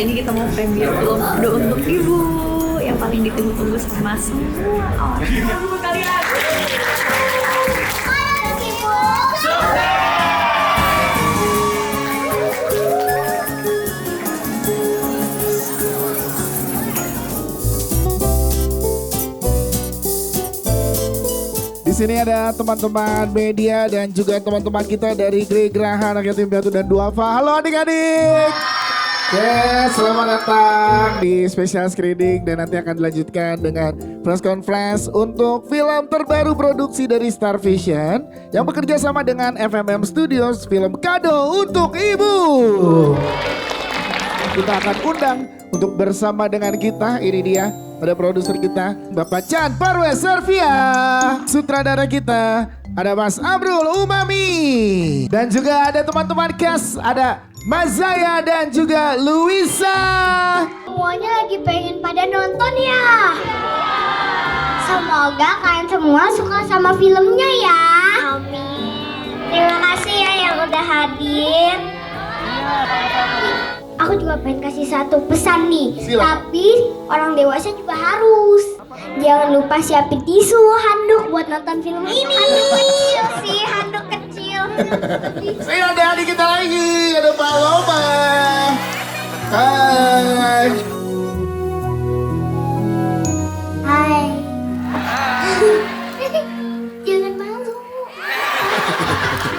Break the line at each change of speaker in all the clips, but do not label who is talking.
Kali ini kita mau premier film Kado Untuk Ibu yang paling ditunggu-tunggu sama semua orang. Kali lagi.
Di sini ada teman-teman media dan juga teman-teman kita dari Grey Graha, Anak Yatim Piatu dan Duafa. Halo adik-adik. Yes, selamat datang di special screening dan nanti akan dilanjutkan dengan press conference untuk film terbaru produksi dari Star Vision yang bekerja sama dengan FMM Studios, film Kado Untuk Ibu. Kita akan undang untuk bersama dengan kita, ini dia, ada produser kita, Bapak Chan Parwe Servia. Sutradara kita, ada Mas Amrul Umami. Dan juga ada teman-teman cast, ada Mas Zaya dan juga Luisa.
Semuanya lagi pengen pada nonton ya. Semoga kalian semua suka sama filmnya ya. Amin. Terima kasih ya yang udah hadir. Aku juga pengen kasih satu pesan nih. Tapi orang dewasa juga harus. Jangan lupa siapin tisu, handuk buat nonton film ini. Handuk kecil sih, handuk kecil.
Saya ada adik kita lagi, ada Pak Loma. Hai.
Hai. Jangan malu.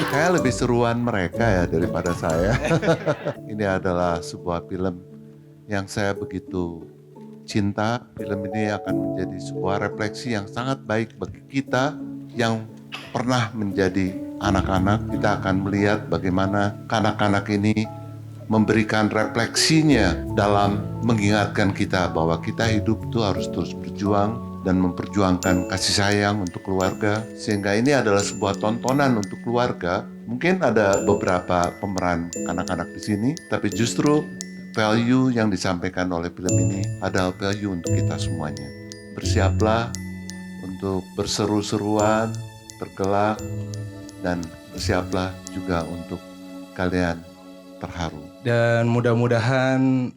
Kayak lebih seruan mereka ya daripada saya. Ini adalah sebuah film yang saya begitu cinta. Film ini akan menjadi sebuah refleksi yang sangat baik bagi kita yang pernah menjadi anak-anak. Kita akan melihat bagaimana anak-anak ini memberikan refleksinya dalam mengingatkan kita bahwa kita hidup itu harus terus berjuang dan memperjuangkan kasih sayang untuk keluarga. Sehingga ini adalah sebuah tontonan untuk keluarga. Mungkin ada beberapa pemeran anak-anak di sini, tapi justru value yang disampaikan oleh film ini adalah value untuk kita semuanya. Bersiaplah untuk berseru-seruan, bergelak, dan bersiaplah juga untuk kalian terharu.
Dan mudah-mudahan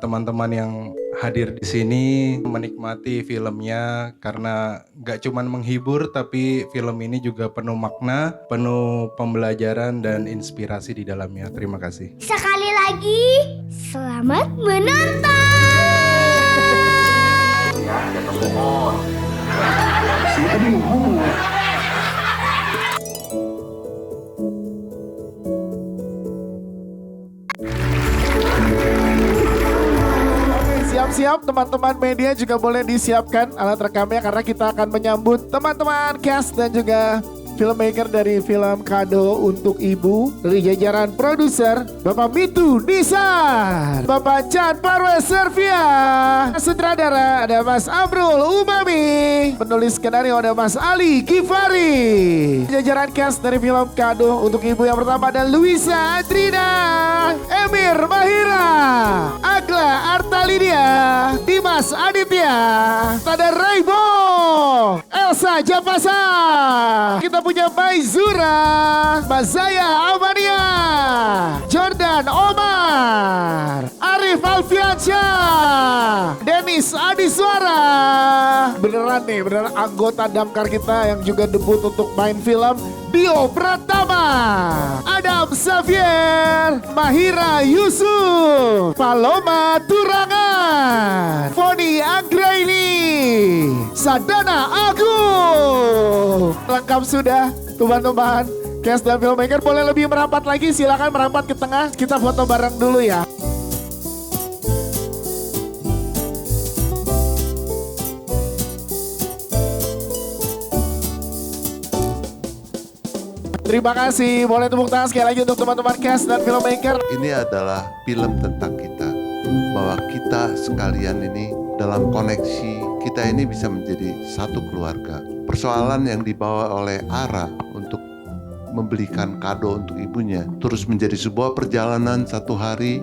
teman-teman yang hadir di sini menikmati filmnya karena gak cuma menghibur tapi film ini juga penuh makna, penuh pembelajaran dan inspirasi di dalamnya. Terima kasih.
Sekali lagi, selamat menonton.
Ya, ada pemohon. Sini tadi ngomong.
Siap-siap teman-teman media juga boleh disiapkan alat rekamnya karena kita akan menyambut teman-teman cast dan juga filmmaker dari film Kado Untuk Ibu dari jajaran produser Bapak Mitu Nisar, Bapak Chan Parwe Servia, sutradara ada Mas Amrul Umami, penulis skenario ada Mas Ali Kifari, jajaran cast dari film Kado Untuk Ibu yang pertama ada Luisa Adrina, Emir Mahira, Agla Artalidia, Dimas Aditya, ada Raibo, Elsa Japasa, kita punya Maizura, Mazaya Amania, Jordan Omar, Arif Alfiansyah, Dennis Adiswara. Beneran nih, beneran anggota damkar kita yang juga debut untuk main film. Dio Pratama, Adam Xavier, Mahira Yusuf, Paloma Turangan, Foni Anggraini, Sadana Agung. Lengkap sudah teman-teman. Cast dan filmmaker boleh lebih merapat lagi, silakan merapat ke tengah. Kita foto bareng dulu ya. Terima kasih, boleh tepuk tangan sekali lagi untuk teman-teman cast dan filmmaker.
Ini adalah film tentang kita, bahwa kita sekalian ini dalam koneksi, kita ini bisa menjadi satu keluarga. Persoalan yang dibawa oleh Ara untuk membelikan kado untuk ibunya terus menjadi sebuah perjalanan satu hari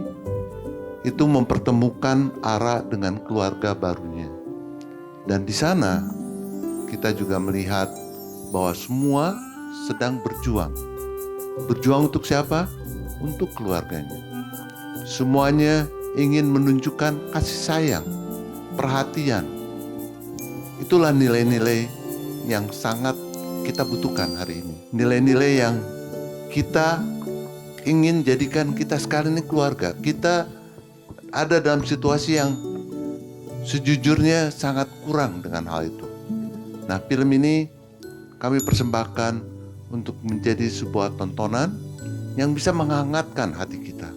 itu mempertemukan Ara dengan keluarga barunya. Dan di sana kita juga melihat bahwa semua sedang berjuang. Berjuang untuk siapa? Untuk keluarganya. Semuanya ingin menunjukkan kasih sayang, perhatian. Itulah nilai-nilai yang sangat kita butuhkan hari ini. Nilai-nilai yang kita ingin jadikan kita sekarang ini keluarga. Kita ada dalam situasi yang sejujurnya sangat kurang dengan hal itu. Nah, film ini kami persembahkan untuk menjadi sebuah tontonan yang bisa menghangatkan hati kita.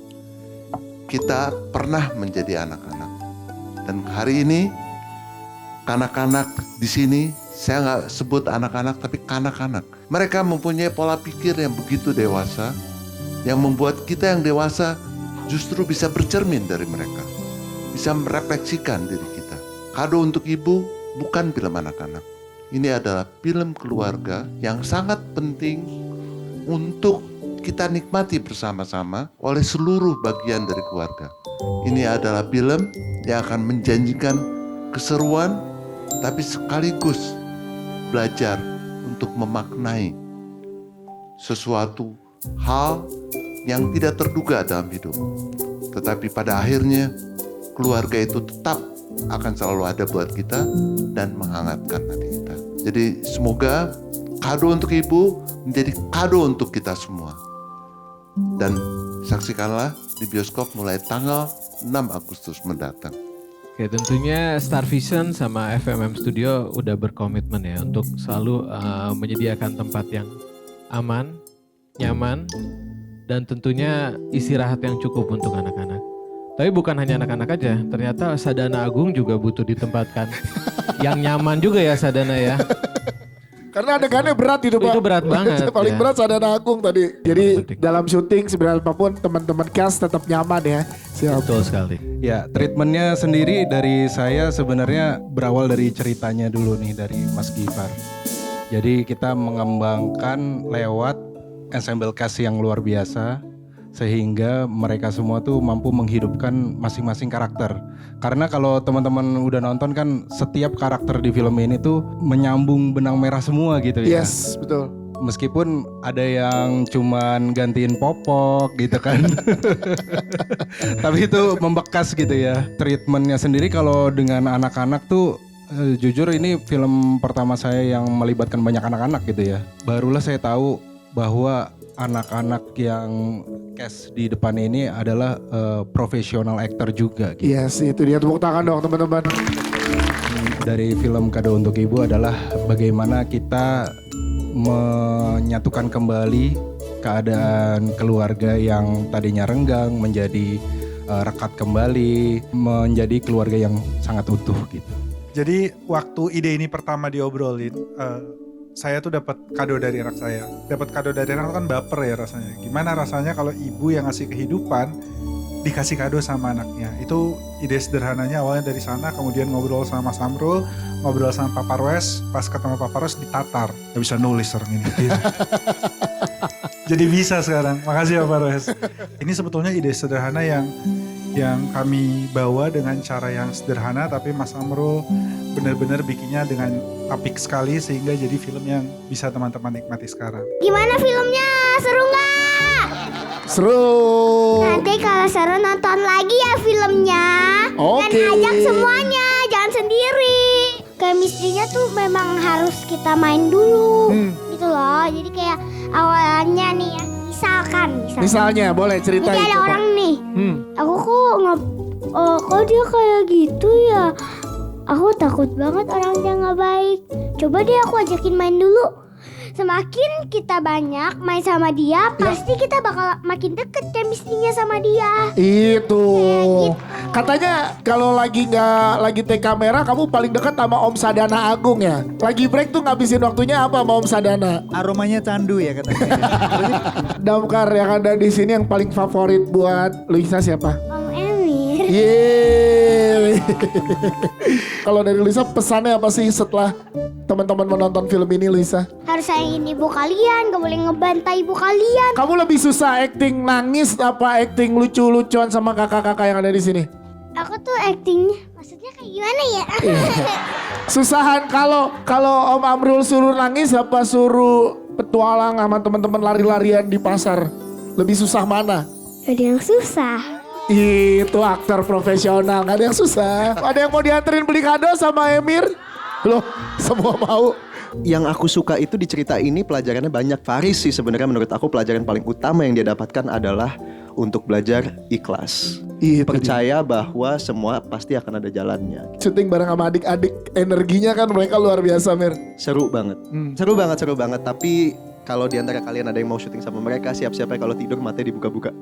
Kita pernah menjadi anak-anak. Dan hari ini, kanak-kanak di sini, saya nggak sebut anak-anak tapi kanak-kanak. Mereka mempunyai pola pikir yang begitu dewasa, yang membuat kita yang dewasa justru bisa bercermin dari mereka. Bisa merefleksikan diri kita. Kado untuk Ibu bukan film anak-anak. Ini adalah film keluarga yang sangat penting untuk kita nikmati bersama-sama oleh seluruh bagian dari keluarga. Ini adalah film yang akan menjanjikan keseruan, tapi sekaligus belajar untuk memaknai sesuatu hal yang tidak terduga dalam hidup. Tetapi pada akhirnya keluarga itu tetap akan selalu ada buat kita dan menghangatkan hati kita. Jadi semoga kado untuk Ibu menjadi kado untuk kita semua. Dan saksikanlah di bioskop mulai tanggal 6 Agustus mendatang.
Oke, tentunya Star Vision sama FMM Studio udah berkomitmen ya untuk selalu menyediakan tempat yang aman, nyaman, dan tentunya istirahat yang cukup untuk anak-anak. Tapi bukan hanya anak-anak aja, ternyata Sadana Agung juga butuh ditempatkan. Yang nyaman juga ya Sadana ya.
Karena adegannya berat itu Pak.
Itu berat banget.
Paling
ya.
berat Sadana Agung tadi. Jadi
Penting.
dalam syuting sebenarnya apapun teman-teman cast tetap nyaman ya. Siap.
Betul sekali.
Ya, treatmentnya sendiri dari saya sebenarnya berawal dari ceritanya dulu nih dari Mas Gifar. Jadi kita mengembangkan lewat ensemble cast yang luar biasa sehingga mereka semua tuh mampu menghidupkan masing-masing karakter. Karena kalau teman-teman udah nonton kan setiap karakter di film ini tuh menyambung benang merah semua gitu ya.
Yes, betul.
Meskipun ada yang cuman gantiin popok gitu kan. Tapi itu membekas gitu ya. Treatmentnya sendiri kalau dengan anak-anak tuh jujur ini film pertama saya yang melibatkan banyak anak-anak gitu ya. Barulah saya tahu bahwa anak-anak yang cast di depan ini adalah profesional actor juga gitu.
Yes, itu dia, tepuk tangan dong teman-teman.
Dari film Kado untuk Ibu adalah bagaimana kita menyatukan kembali keadaan keluarga yang tadinya renggang menjadi rekat kembali, menjadi keluarga yang sangat utuh gitu.
Jadi waktu ide ini pertama diobrolin, saya tuh dapat kado dari anak saya. Dapat kado dari anak kan baper ya rasanya. Gimana rasanya kalau ibu yang ngasih kehidupan dikasih kado sama anaknya. Itu ide sederhananya awalnya dari sana, kemudian ngobrol sama Mas Amrul, ngobrol sama Pak Parwes, pas ketemu Pak Parwes ditatar. Gak bisa nulis orang ini. Jadi bisa sekarang. Makasih Pak Parwes. Ini sebetulnya ide sederhana yang kami bawa dengan cara yang sederhana, tapi Mas Amrul benar-benar bikinnya dengan apik sekali sehingga jadi film yang bisa teman-teman nikmati sekarang.
Gimana filmnya? Seru nggak?
Seru.
Nanti kalau seru nonton lagi ya filmnya.
Oke.
Dan ajak semuanya, jangan sendiri. Chemistry-nya tuh memang harus kita main dulu. Gitu loh. Jadi kayak awalnya nih ya,
Misalnya boleh
jadi
ceritain.
ada
coba.
orang nih. Aku kok dia kayak gitu ya? Aku takut banget orangnya nggak baik. Coba deh aku ajakin main dulu. Semakin kita banyak main sama dia, pasti kita bakal makin deket chemistry-nya sama dia.
Itu.
Kayak gitu.
Katanya kalau lagi take kamera kamu paling dekat sama Om Sadana Agung ya. Lagi break tuh ngabisin waktunya apa sama Om Sadana?
Aromanya candu ya katanya.
Damkar yang ada di sini yang paling favorit buat Luisa siapa?
Om Emir.
Yeay. Kalau dari Luisa pesannya apa sih setelah teman-teman menonton film ini Luisa?
Harus sayangin ibu kalian, gak boleh ngebantai ibu kalian.
Kamu lebih susah acting nangis apa acting lucu-lucuan sama kakak-kakak yang ada di sini?
Aku tuh actingnya, maksudnya kayak gimana ya?
Susahan kalau Om Amrul suruh nangis apa suruh petualang sama teman-teman lari-larian di pasar? Lebih susah mana?
Ada yang susah.
Itu aktor profesional, gak ada yang susah. Ada yang mau dianterin beli kado sama Emir? Loh, semua mau.
Yang aku suka itu di cerita ini pelajarannya banyak. Faris sih sebenarnya menurut aku pelajaran paling utama yang dia dapatkan adalah untuk belajar ikhlas. Percaya bahwa semua pasti akan ada jalannya.
Syuting bareng sama adik-adik, energinya kan mereka luar biasa, Mir.
Seru banget. Seru banget. Tapi kalau di antara kalian ada yang mau syuting sama mereka, siap-siap ya kalau tidur matanya dibuka-buka.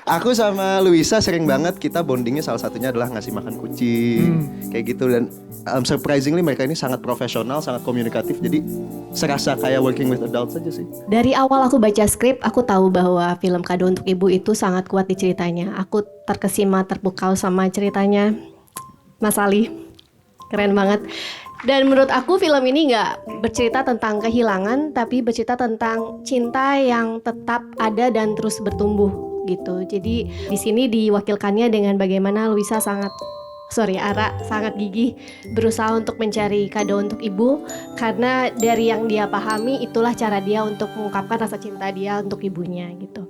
Aku sama Luisa sering banget kita bondingnya salah satunya adalah ngasih makan kucing kayak gitu dan surprisingly mereka ini sangat profesional, sangat komunikatif jadi serasa kayak working with adults aja sih.
Dari awal aku baca skrip, aku tahu bahwa film Kado untuk Ibu itu sangat kuat di ceritanya. Aku terkesima, terpukau sama ceritanya Mas Ali. Keren banget. Dan menurut aku film ini nggak bercerita tentang kehilangan, tapi bercerita tentang cinta yang tetap ada dan terus bertumbuh gitu. Jadi di sini diwakilkannya dengan bagaimana Ara sangat gigih berusaha untuk mencari kado untuk ibu karena dari yang dia pahami itulah cara dia untuk mengungkapkan rasa cinta dia untuk ibunya gitu.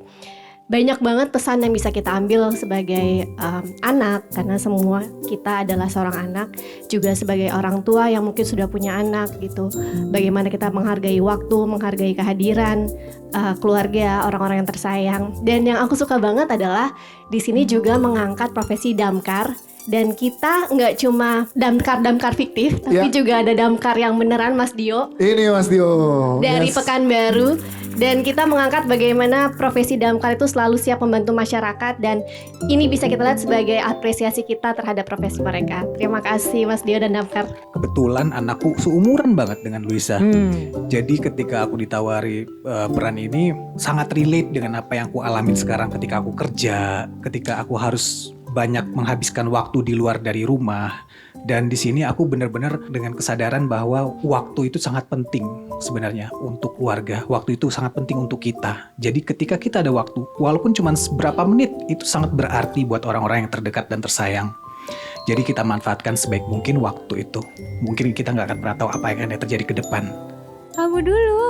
Banyak banget pesan yang bisa kita ambil sebagai anak karena semua kita adalah seorang anak juga sebagai orang tua yang mungkin sudah punya anak gitu. Bagaimana kita menghargai waktu, menghargai kehadiran keluarga, orang-orang yang tersayang. Dan yang aku suka banget adalah di sini juga mengangkat profesi damkar. Dan kita nggak cuma damkar fiktif, tapi juga ada damkar yang beneran, Mas Dio.
Ini Mas Dio.
Dari Pekanbaru. Dan kita mengangkat bagaimana profesi damkar itu selalu siap membantu masyarakat. Dan ini bisa kita lihat sebagai apresiasi kita terhadap profesi mereka. Terima kasih Mas Dio dan damkar.
Kebetulan anakku seumuran banget dengan Luisa. Jadi ketika aku ditawari peran ini, sangat relate dengan apa yang aku alamin sekarang ketika aku kerja, ketika aku harus banyak menghabiskan waktu di luar dari rumah. Dan di sini aku benar-benar dengan kesadaran bahwa waktu itu sangat penting sebenarnya untuk keluarga. Waktu itu sangat penting untuk kita. Jadi ketika kita ada waktu, walaupun cuma seberapa menit, itu sangat berarti buat orang-orang yang terdekat dan tersayang. Jadi kita manfaatkan sebaik mungkin waktu itu. Mungkin kita nggak akan pernah tahu apa yang akan terjadi ke depan.
Kamu dulu.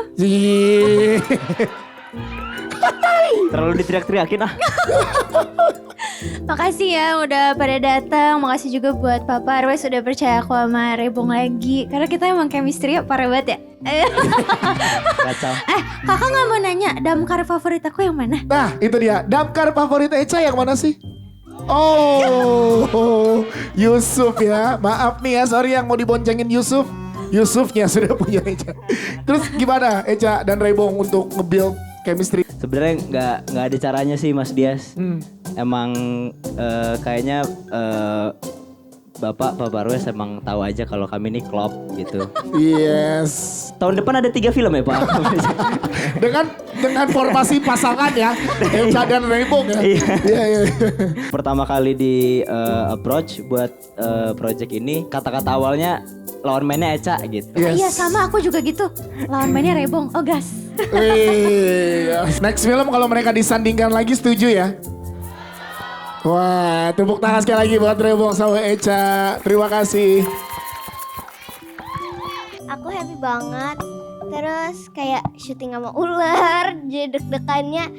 Terlalu diteriak-teriakin ah.
Makasih ya udah pada datang. Makasih juga buat Papa Arwes sudah percaya aku sama Rebong lagi. Karena kita emang chemistry parah banget ya.
Kacau.
Kakak gak mau nanya damkar favorit aku yang mana?
Nah itu dia, damkar favorit Echa yang mana sih? Oh, Yusuf ya. Maaf nih ya, sorry yang mau diboncengin Yusuf. Yusufnya sudah punya Echa. Terus gimana Echa dan Rebong untuk nge-build chemistry?
Sebenarnya nggak ada caranya sih Mas Dias. Emang kayaknya Bapak Arwes emang tahu aja kalau kami ini klop gitu.
Yes.
Tahun depan ada 3 film ya Pak.
dengan formasi pasangan ya, Echa dan Rebong ya. Iya.
Pertama kali di approach buat project ini, kata-kata awalnya lawan mainnya Echa gitu.
Yes. Iya sama aku juga gitu. Lawan mainnya Rebong, oh gas.
Next film kalau mereka disandingkan lagi setuju ya? Wah, tepuk tangan sekali lagi buat Rebong sama Echa. Terima kasih.
Aku happy banget. Terus kayak syuting sama ular, jadi deg-degannya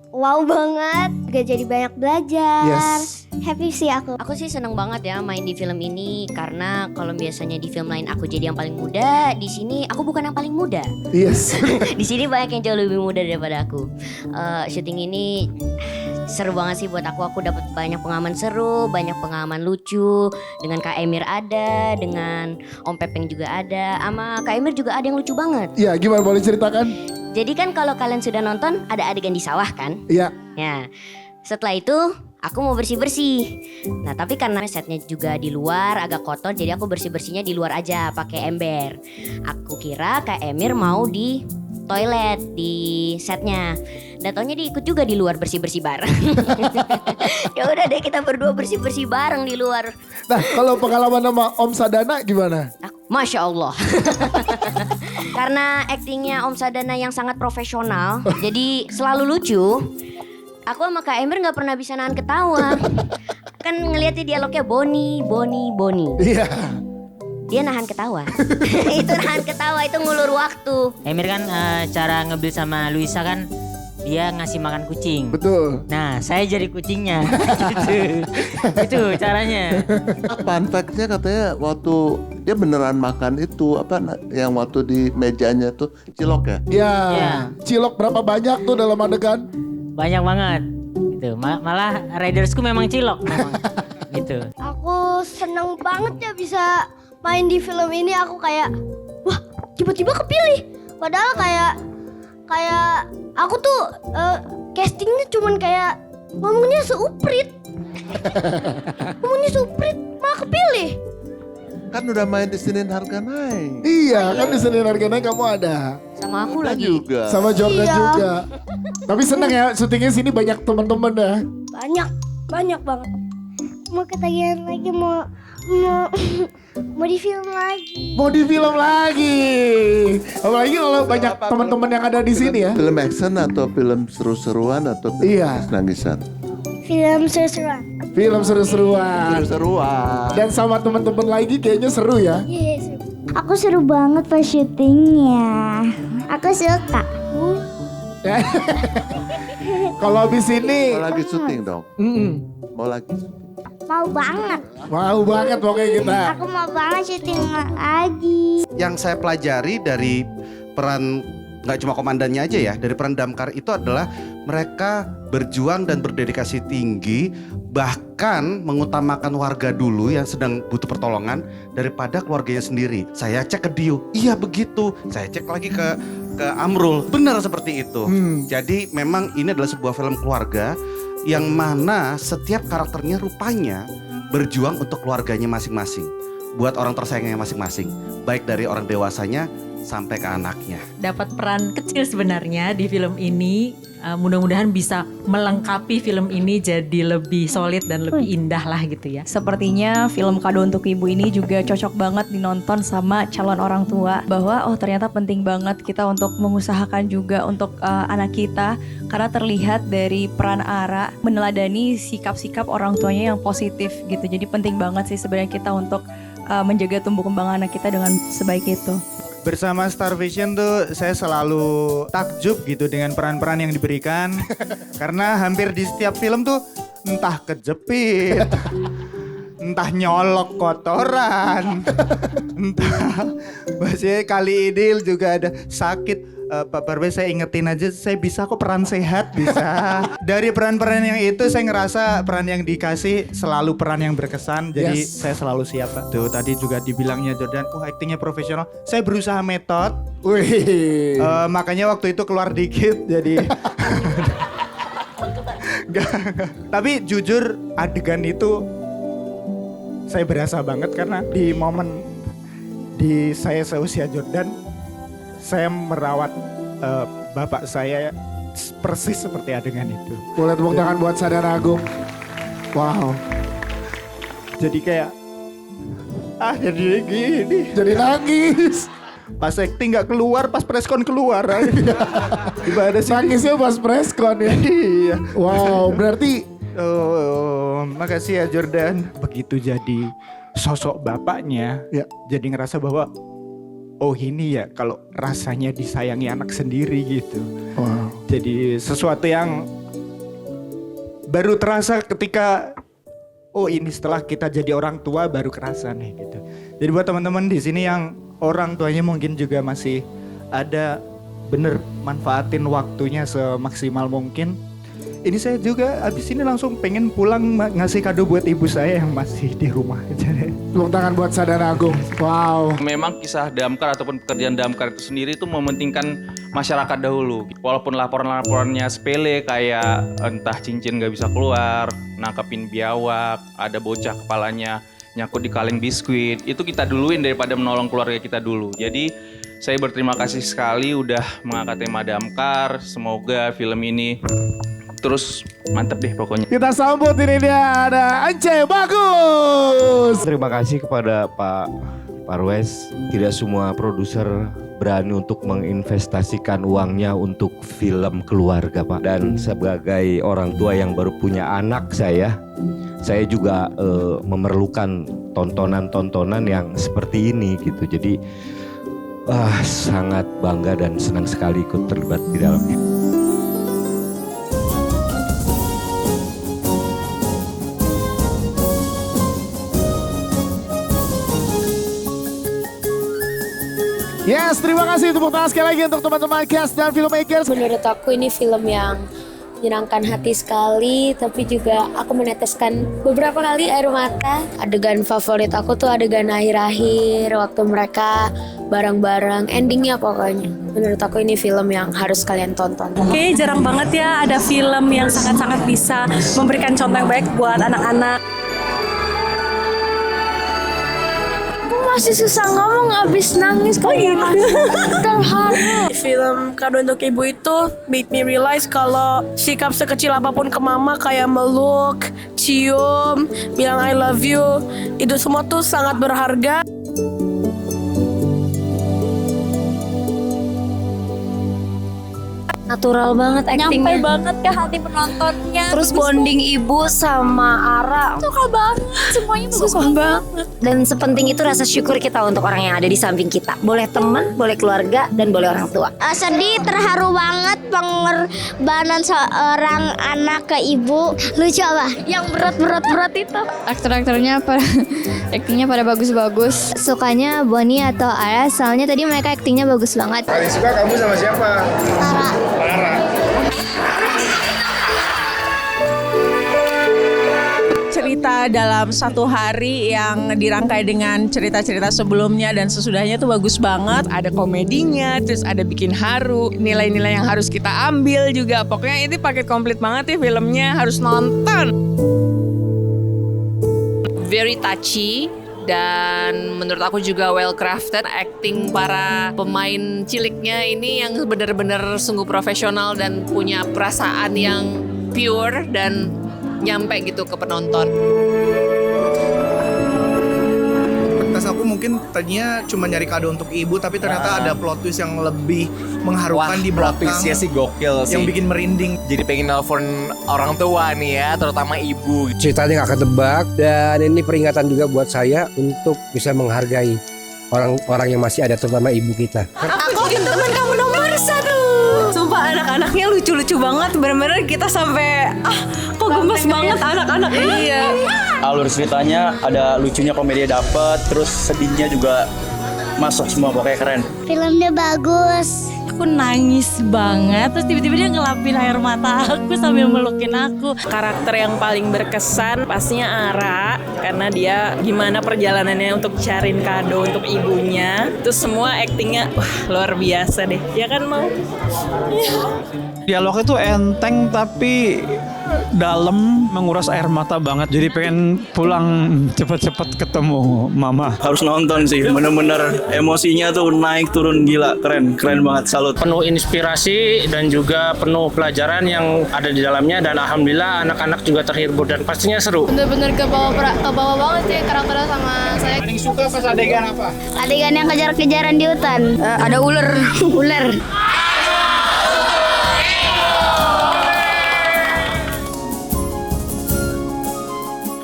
wow banget. Gak jadi banyak belajar.
Yes.
Happy sih aku.
Aku sih seneng banget ya main di film ini karena kalau biasanya di film lain aku jadi yang paling muda, di sini aku bukan yang paling muda.
Yes.
Di sini banyak yang jauh lebih muda daripada aku. Syuting ini seru banget sih buat aku. Aku dapat banyak pengalaman seru, banyak pengalaman lucu. Dengan Kak Emir ada, dengan Om Pepeng juga ada, sama Kak Emir juga ada yang lucu banget.
Iya, gimana boleh ceritakan?
Jadi kan kalau kalian sudah nonton ada adegan di sawah kan?
Iya.
Ya, setelah itu aku mau bersih-bersih. Nah tapi karena setnya juga di luar agak kotor, jadi aku bersih-bersihnya di luar aja pakai ember. Aku kira Kak Emir mau di toilet di setnya. Dan taunya dia ikut juga di luar bersih-bersih bareng. Ya udah deh kita berdua bersih-bersih bareng di luar.
Nah kalau pengalaman sama Om Sadana gimana?
Masya Allah. Karena aktingnya Om Sadana yang sangat profesional, jadi selalu lucu. Aku sama Kak Emir gak pernah bisa nahan ketawa. Kan ngeliatnya dialognya Boni.
Iya.
Dia nahan ketawa. Itu nahan ketawa, itu ngulur waktu.
Emir kan cara nge-build sama Luisa kan dia ngasih makan kucing.
Betul.
Nah, saya jadi kucingnya. Gitu. Itu caranya.
Fun fact-nya katanya waktu dia beneran makan itu yang waktu di mejanya tuh cilok ya?
Ya,
Ya.
cilok berapa banyak tuh dalam adegan?
Banyak banget. Gitu. Malah ridersku memang cilok memang. Gitu.
Aku seneng banget ya bisa main di film ini. Aku kayak, wah tiba-tiba kepilih. Padahal kayak aku tuh castingnya cuman kayak ngomongnya seuprit. Malah kepilih.
Kan udah main di Senin Harga Naik.
Iya, kan di Senin Harga Naik kamu ada.
Sama aku lagi.
Juga.
Sama Jordan
Iya.
juga. Tapi seneng ya syutingnya sini banyak teman-teman ya.
Banyak banget. Mau ketagihan lagi, mau di film lagi.
Mau di film lagi. Apalagi kalau banyak teman-teman yang ada di sini ya.
Film action atau film seru-seruan atau film
Iya.
nangis-nangisan?
Film seru-seruan.
Film seru-seruan.
Seru-seruan.
Dan sama teman-teman lagi kayaknya seru ya.
Yes. Aku seru banget pas syutingnya. Aku suka.
Kalau habis ini
Mau lagi syuting dong? Mau lagi syuting?
Mau banget.
Mau banget pokoknya kita.
Aku mau banget syuting lagi.
Yang saya pelajari dari peran nggak cuma komandannya aja ya, dari peran Damkar itu adalah mereka berjuang dan berdedikasi tinggi, bahkan mengutamakan warga dulu yang sedang butuh pertolongan daripada keluarganya sendiri. Saya cek ke Dio, iya begitu. Saya cek lagi ke Amrul, benar seperti itu. Jadi memang ini adalah sebuah film keluarga yang mana setiap karakternya rupanya berjuang untuk keluarganya masing-masing, buat orang tersayangnya masing-masing, baik dari orang dewasanya sampai ke anaknya.
Dapat peran kecil sebenarnya di film ini. Mudah-mudahan bisa melengkapi film ini jadi lebih solid dan lebih indah lah gitu ya.
Sepertinya film Kado Untuk Ibu ini juga cocok banget dinonton sama calon orang tua. Bahwa ternyata penting banget kita untuk mengusahakan juga untuk anak kita. Karena terlihat dari peran Ara meneladani sikap-sikap orang tuanya yang positif gitu. Jadi penting banget sih sebenarnya kita untuk menjaga tumbuh kembang anak kita dengan sebaik itu.
Bersama Star Vision tuh saya selalu takjub gitu dengan peran-peran yang diberikan. Karena hampir di setiap film tuh entah kejepit, entah nyolok kotoran, entah maksudnya kali ini juga ada sakit. Pak Barbe saya ingetin aja, saya bisa kok peran sehat, bisa. Dari peran-peran yang itu saya ngerasa peran yang dikasih selalu peran yang berkesan. Jadi saya selalu siap Pak. Tuh tadi juga dibilangnya Jordan, aktingnya profesional. Saya berusaha metode. Makanya waktu itu keluar dikit jadi. Tapi jujur adegan itu saya berasa banget karena di momen di saya seusia Jordan, saya merawat bapak saya persis seperti adegan itu.
Boleh tepuk tangan buat Sadar Agung. Wow.
Jadi kayak jadi gini.
Jadi nangis.
Pas acting gak keluar, pas preskon keluar. Gimana sih?
Nangisnya pas preskon ya.
Iya.
Wow, berarti
makasih ya Jordan. Begitu jadi sosok bapaknya, jadi ngerasa bahwa oh ini ya kalau rasanya disayangi anak sendiri gitu.
Wow.
Jadi sesuatu yang baru terasa ketika oh ini setelah kita jadi orang tua baru kerasa nih gitu. Jadi buat teman-teman di sini yang orang tuanya mungkin juga masih ada, bener manfaatin waktunya semaksimal mungkin. Ini saya juga abis ini langsung pengen pulang ngasih kado buat ibu saya yang masih di rumah.
Tepuk tangan buat Sadar Agung. Wow.
Memang kisah Damkar ataupun pekerjaan Damkar itu sendiri itu mementingkan masyarakat dahulu. Walaupun laporan-laporannya sepele kayak entah cincin gak bisa keluar, nangkepin biawak, ada bocah kepalanya nyangkut di kaleng biskuit, itu kita duluin daripada menolong keluarga kita dulu. Jadi saya berterima kasih sekali udah mengangkat tema Damkar. Semoga film ini terus mantep deh pokoknya.
Kita sambut ini dia ada Ance Bagus.
Terima kasih kepada Pak Parwes. Tidak semua produser berani untuk menginvestasikan uangnya untuk film keluarga Pak. Dan sebagai orang tua yang baru punya anak saya juga memerlukan tontonan-tontonan yang seperti ini gitu. Jadi sangat bangga dan senang sekali ikut terlibat di dalamnya.
Yes, terima kasih tepuk tangan sekali lagi untuk teman-teman cast dan filmmakers.
Menurut aku ini film yang menyenangkan hati sekali, tapi juga aku meneteskan beberapa kali air mata. Adegan favorit aku tuh adegan akhir-akhir waktu mereka bareng-bareng, endingnya pokoknya. Menurut aku ini film yang harus kalian tonton.
Oke, jarang banget ya ada film yang sangat-sangat bisa memberikan contoh yang baik buat anak-anak.
Masih susah ngomong abis nangis kayak terharu.
Film Kado Untuk Ibu itu made me realize kalau sikap sekecil apapun ke mama kayak meluk, cium, bilang I love you, itu semua tuh sangat berharga.
Natural banget
Nyampe
actingnya.
banget ke hati penontonnya.
Terus bonding ibu sama Ara.
Suka banget, semuanya bagus banget.
Dan sepenting itu rasa syukur kita untuk orang yang ada di samping kita. Boleh teman, boleh keluarga, dan boleh orang tua.
Sedih, terharu banget pengorbanan seorang anak ke ibu. Lucu apa? Yang berat itu.
Aktor-aktornya aktingnya pada bagus-bagus. Sukanya Bonnie atau Ara, soalnya tadi mereka aktingnya bagus banget.
Paling suka kamu sama siapa? Lara.
Cerita dalam satu hari yang dirangkai dengan cerita-cerita sebelumnya dan sesudahnya tuh bagus banget. Ada komedinya, terus ada bikin haru, nilai-nilai yang harus kita ambil juga. Pokoknya ini paket komplit banget ya filmnya, harus nonton.
Very touchy dan menurut aku juga well crafted. Acting para pemain ciliknya ini yang benar-benar sungguh profesional dan punya perasaan yang pure dan nyampe gitu ke penonton.
Tes aku mungkin tadinya cuma nyari kado untuk ibu, tapi ternyata ada plot twist yang lebih mengharukan di belakang.
Plot twistnya sih gokil sih.
Yang bikin merinding.
Jadi pengen nelfon orang tua nih ya, terutama ibu.
Ceritanya gak ketebak dan ini peringatan juga buat saya untuk bisa menghargai orang-orang yang masih ada, terutama ibu kita.
Aku teman kamu nomor 1. Sumpah anak-anaknya lucu-lucu banget, bener-bener kita sampai kok gemes banget anak-anak ini ya.
Alur ceritanya ada lucunya, komedi dapet, terus sedihnya juga masuk semua, pokoknya keren.
Filmnya bagus.
Aku nangis banget, terus tiba-tiba dia ngelapin air mata aku sambil melukin aku.
Karakter yang paling berkesan pastinya Ara, karena dia gimana perjalanannya untuk cariin kado untuk ibunya. Terus semua aktingnya luar biasa deh, ya kan Mau?
Dialog itu enteng tapi dalam, menguras air mata banget. Jadi pengen pulang cepet-cepet ketemu mama.
Harus nonton sih, bener-bener emosinya tuh naik turun gila, keren banget, salut.
Penuh inspirasi dan juga penuh pelajaran yang ada di dalamnya, dan alhamdulillah anak-anak juga terhibur dan pastinya seru.
Bener-bener ke bawah banget sih karakternya sama saya.
Paling suka pas adegan apa?
Adegan yang kejar-kejaran di hutan.
Ada ular.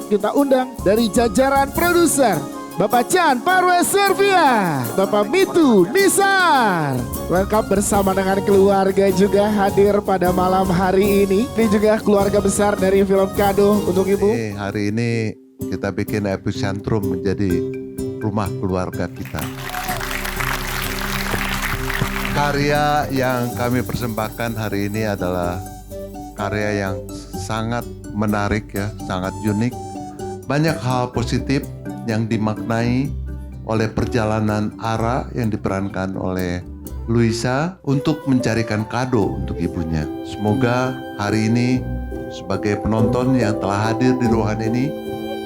Kita undang dari jajaran produser, Bapak Chan Parwes Servia, Bapak Mitu Nisar, lengkap bersama dengan keluarga juga hadir pada malam hari ini. Ini juga keluarga besar dari film Kado Untuk Ibu.
Hari ini kita bikin epicentrum menjadi rumah keluarga kita. Karya yang kami persembahkan hari ini adalah karya yang sangat menarik ya, sangat unik. Banyak hal positif yang dimaknai oleh perjalanan Ara yang diperankan oleh Luisa untuk mencarikan kado untuk ibunya. Semoga hari ini sebagai penonton yang telah hadir di ruangan ini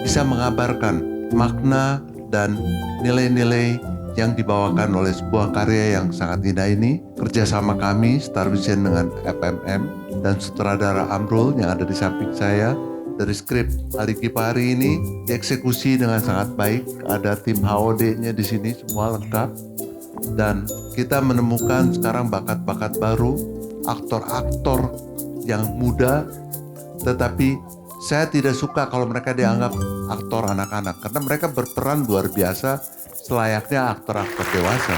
bisa mengabarkan makna dan nilai-nilai yang dibawakan oleh sebuah karya yang sangat indah ini. Kerjasama kami Star Vision dengan FMM dan sutradara Amrul yang ada di samping saya. Dari skrip Ali Kipari ini dieksekusi dengan sangat baik. Ada tim HOD-nya di sini semua lengkap. Dan kita menemukan sekarang bakat-bakat baru, aktor-aktor yang muda. Tetapi saya tidak suka kalau mereka dianggap aktor anak-anak, karena mereka berperan luar biasa selayaknya aktor-aktor dewasa.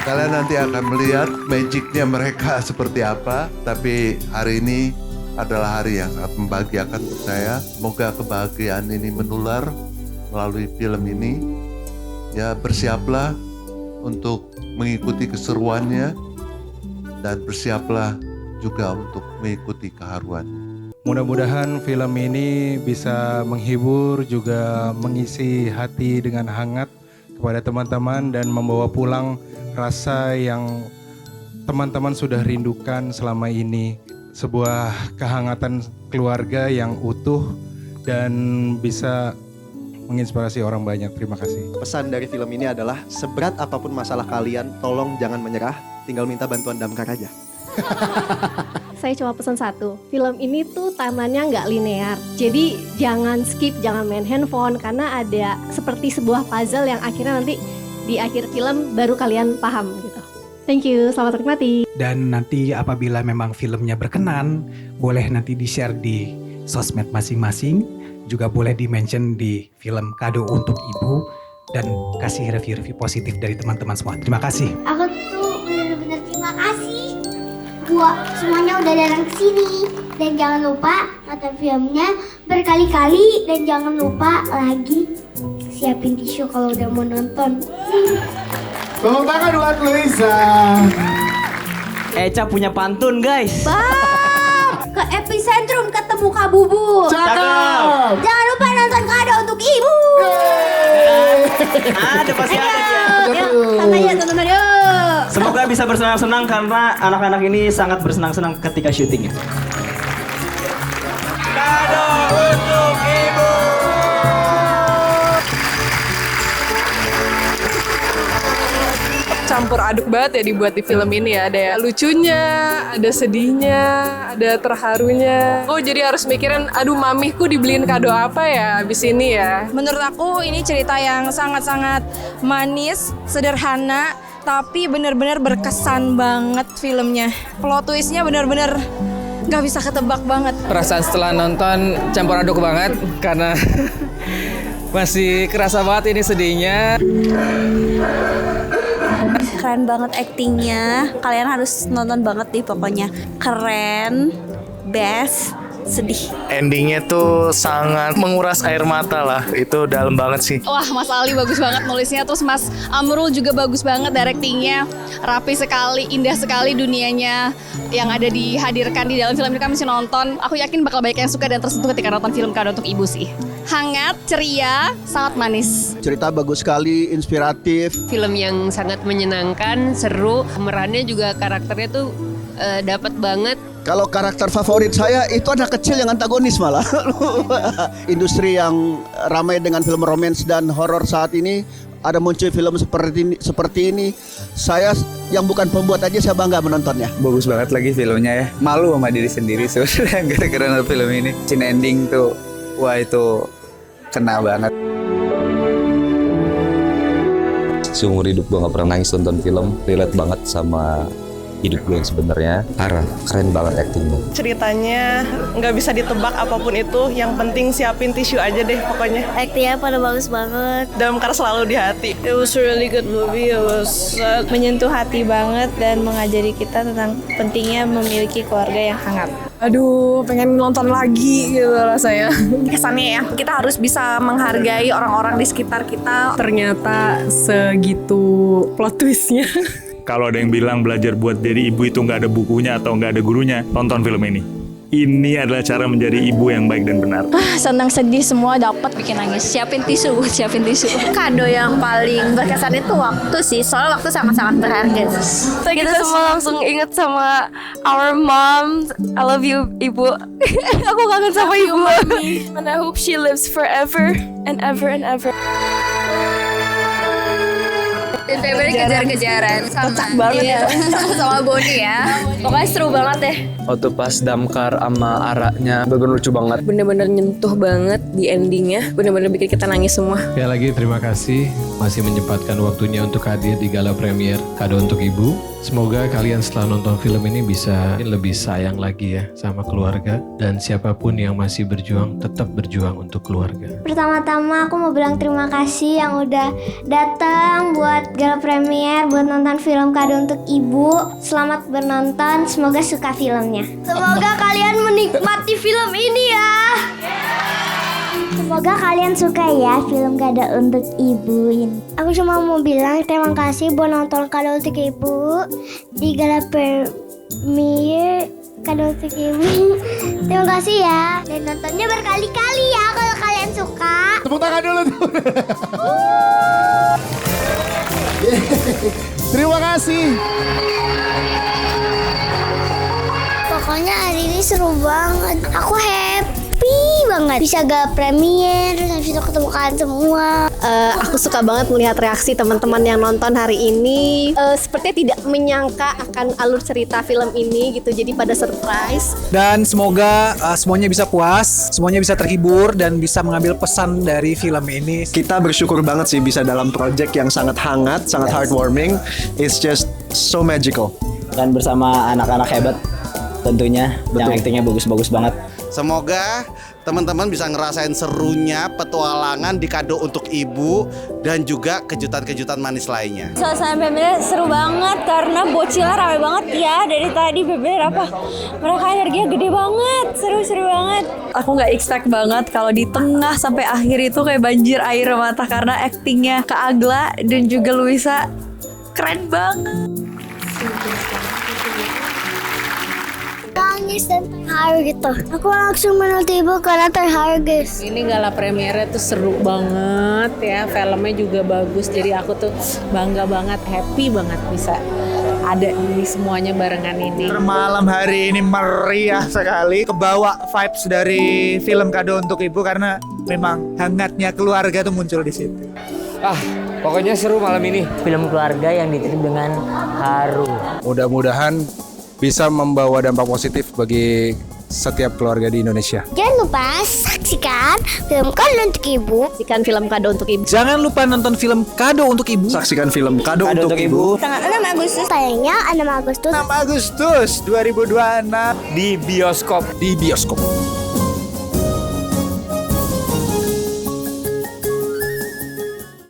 Kalian nanti akan melihat magicnya mereka seperti apa. Tapi hari ini adalah hari yang sangat membahagiakan untuk saya. Semoga kebahagiaan ini menular melalui film ini. Ya, bersiaplah untuk mengikuti keseruannya dan bersiaplah juga untuk mengikuti keharuannya.
Mudah-mudahan film ini bisa menghibur juga mengisi hati dengan hangat kepada teman-teman dan membawa pulang rasa yang teman-teman sudah rindukan selama ini. Sebuah kehangatan keluarga yang utuh dan bisa menginspirasi orang banyak. Terima kasih.
Pesan dari film ini adalah seberat apapun masalah kalian, tolong jangan menyerah, tinggal minta bantuan Damkar aja.
Saya cuma pesan satu, film ini tuh timelinenya nggak linear. Jadi jangan skip, jangan main handphone karena ada seperti sebuah puzzle yang akhirnya nanti di akhir film baru kalian paham gitu. Thank you, selamat menikmati.
Dan nanti apabila memang filmnya berkenan, boleh nanti di-share di sosmed masing-masing. Juga boleh di-mention di film Kado Untuk Ibu dan kasih review-review positif dari teman-teman semua. Terima kasih.
Aku tuh benar-benar terima kasih buat semuanya udah datang ke sini. Dan jangan lupa nonton filmnya berkali-kali dan jangan lupa lagi siapin tisu kalau udah mau nonton.
Tepuk tangan buat Luisa.
Eca punya pantun guys.
Ke epicentrum ketemu Kak Bubu.
Cakep.
Jangan lupa nonton Kado Untuk Ibu.
Ada pasti ada dia.
Tonton aja.
Semoga bisa bersenang-senang karena anak-anak ini sangat bersenang-senang ketika syuting ya. Kado Untuk Ibu.
Campur aduk banget ya dibuat di film ini ya. Ada lucunya, ada sedihnya, ada terharunya. Oh jadi harus mikirin, aduh mamihku dibeliin kado apa ya abis ini ya.
Menurut aku ini cerita yang sangat-sangat manis, sederhana, tapi benar-benar berkesan banget filmnya. Plot twistnya benar-benar gak bisa ketebak banget.
Perasaan setelah nonton campur aduk banget karena masih kerasa banget ini sedihnya.
Keren banget aktingnya, kalian harus nonton banget nih pokoknya. Keren, best, sedih.
Endingnya tuh sangat menguras air mata lah, itu dalam banget sih.
Wah, Mas Ali bagus banget nulisnya, terus Mas Amrul juga bagus banget directingnya. Rapi sekali, indah sekali dunianya yang ada dihadirkan di dalam film ini. Kami bisa nonton, aku yakin bakal banyak yang suka dan tersentuh ketika nonton film Kado Untuk Ibu sih. Hangat, ceria, sangat manis.
Cerita bagus sekali, inspiratif.
Film yang sangat menyenangkan, seru. Pemerannya juga karakternya tuh dapat banget.
Kalau karakter favorit saya itu anak kecil yang antagonis malah. Industri yang ramai dengan film romance dan horor saat ini, ada muncul film seperti ini. Saya yang bukan pembuat aja saya bangga menontonnya.
Bagus banget lagi filmnya ya. Malu sama diri sendiri sebenarnya gara-gara nonton film ini. Scene ending tuh, wah itu kena banget.
Seumur hidup gue gak pernah nangis nonton film, relate banget sama hidup gue yang sebenarnya. Parah, keren banget aktingnya.
Ceritanya nggak bisa ditebak apapun itu, yang penting siapin tisu aja deh pokoknya.
Aktingnya pada bagus banget.
Damkar selalu di hati. It was a really good movie. It was
Menyentuh hati banget dan mengajari kita tentang pentingnya memiliki keluarga yang hangat.
Aduh, pengen nonton lagi gitu rasanya. Kesannya ya, kita harus bisa menghargai orang-orang di sekitar kita. Ternyata segitu plot twistnya.
Kalau ada yang bilang belajar buat jadi ibu itu nggak ada bukunya atau nggak ada gurunya, tonton film ini. Ini adalah cara menjadi ibu yang baik dan benar.
Senang sedih semua dapat, bikin nangis. Siapin tisu.
Kado yang paling berkesan itu waktu sih, soalnya waktu sangat-sangat berharga.
Kita semua langsung inget sama our mom. I love you, ibu. Aku kangen sama ibu. And I hope she lives forever and ever and ever.
Dan Febri kejar-kejaran sama
banget
sama Boni ya. Pokoknya seru banget deh.
Waktu pas Damkar sama Aranya bener-bener lucu banget.
Bener-bener nyentuh banget di endingnya. Bener-bener bikin kita nangis semua.
Sekali lagi terima kasih masih menyempatkan waktunya untuk hadir di gala premier Kado Untuk Ibu. Semoga kalian setelah nonton film ini bisa lebih sayang lagi ya sama keluarga. Dan siapapun yang masih berjuang, tetap berjuang untuk keluarga.
Pertama-tama aku mau bilang terima kasih yang udah datang buat gala premier, buat nonton film Kado Untuk Ibu. Selamat bernonton, semoga suka filmnya. Semoga kalian menikmati film ini ya. Semoga kalian suka ya film Kado Untuk Ibu ini. Aku cuma mau bilang terima kasih buat nonton Kado Untuk Ibu di gala premier Kado Untuk Ibu. Terima kasih ya. Dan nontonnya berkali-kali ya kalau kalian suka.
Tepuk tangan dulu tuh. Terima kasih.
Pokoknya hari ini seru banget. Aku happy banget bisa gala premier, terus bisa ketemu kalian semua.
Aku suka banget melihat reaksi teman-teman yang nonton hari ini. Sepertinya tidak menyangka akan alur cerita film ini gitu, jadi pada surprise.
Dan semoga semuanya bisa puas, semuanya bisa terhibur dan bisa mengambil pesan dari film ini.
Kita bersyukur banget sih bisa dalam project yang sangat hangat, sangat heartwarming. It's just so magical.
Dan bersama anak-anak hebat tentunya.
Betul.
Yang aktingnya bagus-bagus banget.
Semoga teman-teman bisa ngerasain serunya petualangan di Kado Untuk Ibu dan juga kejutan-kejutan manis lainnya.
Suasana bener seru banget karena bocilnya rame banget ya dari tadi bener apa. Mereka energinya gede banget, seru-seru banget.
Aku nggak expect banget kalau di tengah sampai akhir itu kayak banjir air mata karena aktingnya Kak Agla dan juga Luisa keren banget.
Nangis dan terharu gitu. Aku langsung menurut ibu karena terharu guys.
Ini gala premiernya tuh seru banget ya, filmnya juga bagus. Jadi aku tuh bangga banget, happy banget bisa ada ini semuanya barengan ini.
Malam hari ini meriah sekali, kebawa vibes dari film Kado Untuk Ibu karena memang hangatnya keluarga tuh muncul di situ.
Pokoknya seru malam ini.
Film keluarga yang ditutup dengan haru.
Mudah-mudahan bisa membawa dampak positif bagi setiap keluarga di Indonesia.
Jangan lupa saksikan film Kado Untuk Ibu.
Saksikan film Kado Untuk Ibu.
Jangan lupa nonton film Kado Untuk Ibu.
Saksikan film Kado Untuk Ibu.
Tanggal 6 Agustus. Tayangnya 6 Agustus.
6 Agustus 2026
Di bioskop.